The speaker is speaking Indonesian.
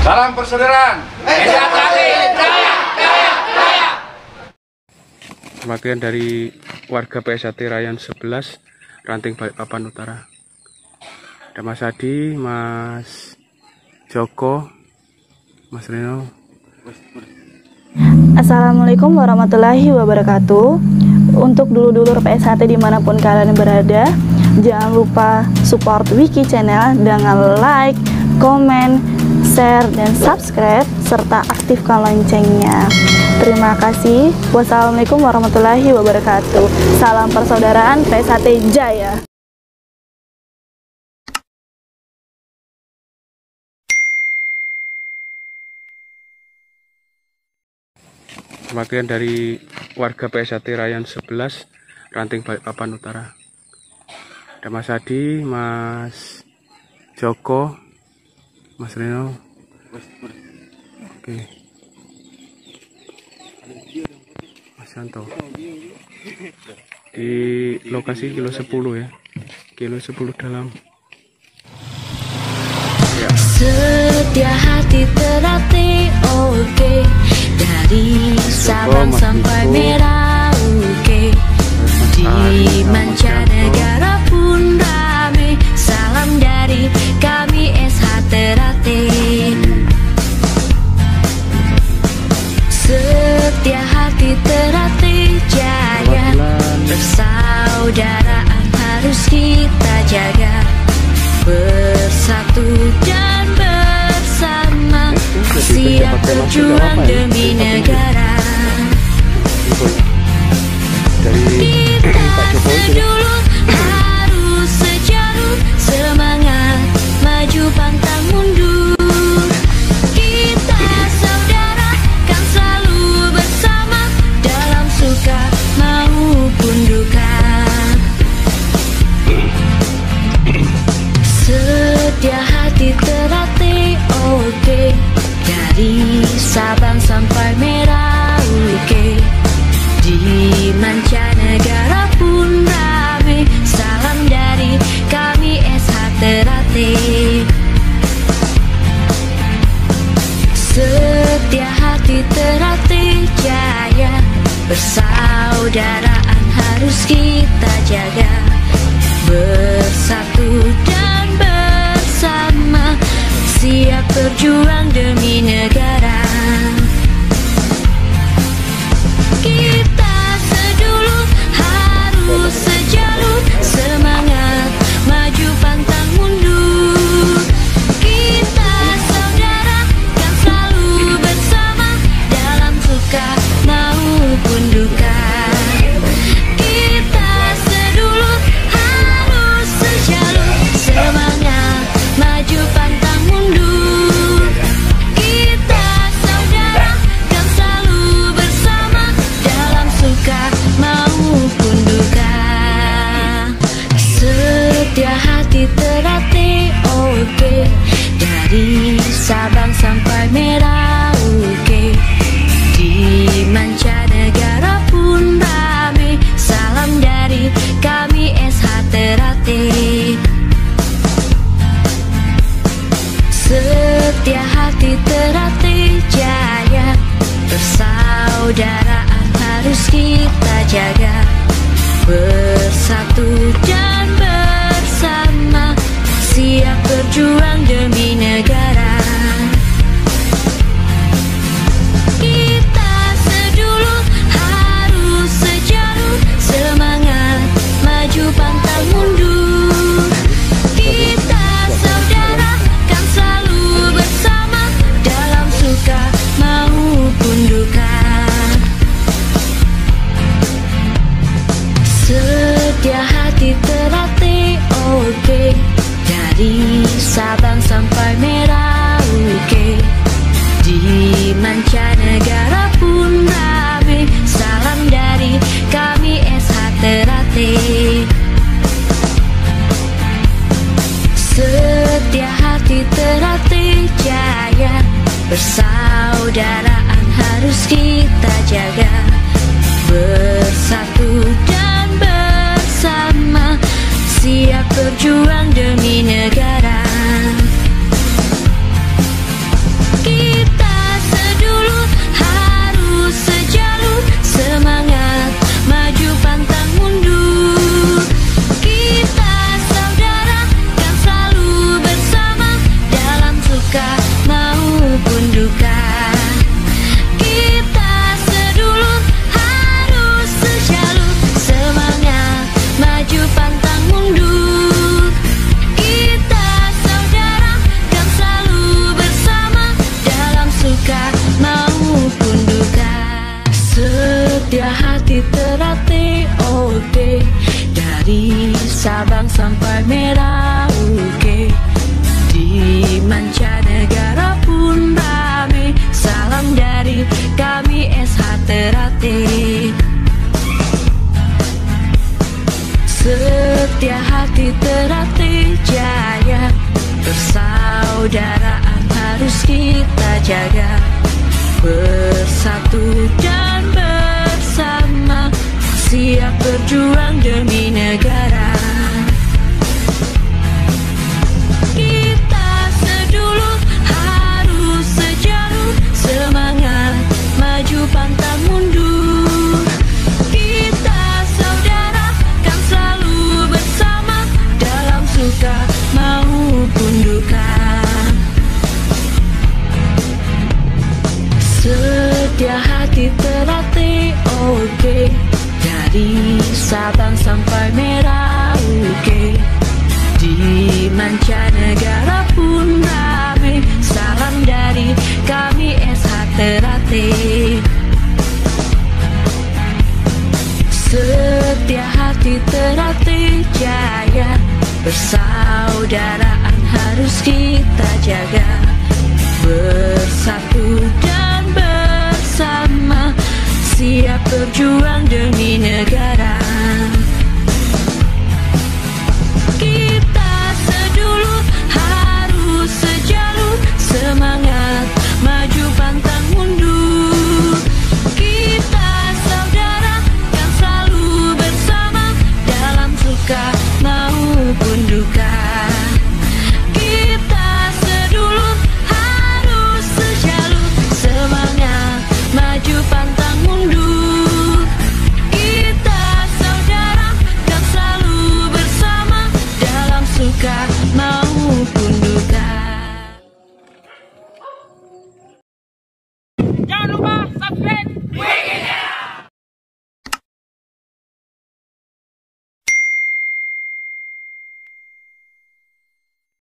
Salam persaudaraan. Perwakilan dari warga PSHT Rayan 11 Ranting Balikpapan Utara. Ada Mas Adi, Mas Joko, Mas Reno. Assalamualaikum warahmatullahi wabarakatuh. Untuk dulur-dulur PSHT dimanapun kalian berada, jangan lupa support Wiki Channel dengan like, komen, share, dan subscribe, serta aktifkan loncengnya. Terima kasih. Wassalamualaikum warahmatullahi wabarakatuh. Salam persaudaraan PSHT Jaya. Perwakilan dari warga PSHT Rayan 11 Ranting Balikpapan Utara. Ada Mas Adi, Mas Joko, Mas Reno. Oke. Mas Santo. Di lokasi kilo 10 ya. Kilo 10 dalam. Ya. Setia hati terlatih, oke. Dari Sabang sampai Merauke, di mancanegara pun rame. Salam dari kami SH Teratin. Setia hati Teratin Jaya, persaudaraan harus kita jaga. Bersatu dan bersama, siap berjuang demi negara. Kita sedulur harus sejalut, semangat maju pantang mundur. Kita saudara kan selalu bersama, dalam suka maupun duka. Setia hati terlatih, oke. Dari Sabang sampai Merauke, di mancanegara pun rame. Salam dari kami SH Teratin. Setia hati Teratin Jaya, persaudaraan harus kita jaga. Bersatu dan bersama, siap berjuang demi negara. Kita sedulur harus sejalut, semangat maju pantang mundur. Kita saudara kan selalu bersama, dalam suka maupun duka. Kita sedulur harus sejalut, semangat maju pantang mundur. Kita saudara kan selalu bersama, dalam suka maupun duka. Setia hati terlatih, oke. Dari Sabang sampai Merauke, di mancanegara pun rame. Salam dari kami SH Teratin. Setia hati Teratin Jaya, persaudaraan harus kita jaga. Bersatu dan bersama, siap berjuang demi negara. Kita sedulur harus sejalut, semangat maju pantang mundur. Kita saudara kan selalu bersama, dalam suka maupun duka. Setia hati terlatih, oke. Dari Sabang sampai Merauke, di mancanegara pun rame. Salam dari kami SH Teratin. Setia hati Teratin Jaya, persaudaraan harus kita jaga. Bersatu dan bersama, siap berjuang demi negara. harus kita jaga. Bersatu dan bersama, siap berjuang demi negara. Kita sedulur harus sejalan, semangat maju pantang mundur. Kita saudara kan selalu bersama, dalam suka maupun duka. Setia hati terlatih, oke. Dari Sabang sampai Merauke, di mancanegara pun rame. Salam dari kami SH Ternate. Setia hati Ternate jaya, persaudaraan harus kita jaga. Bersatu dan bersama, siap berjuang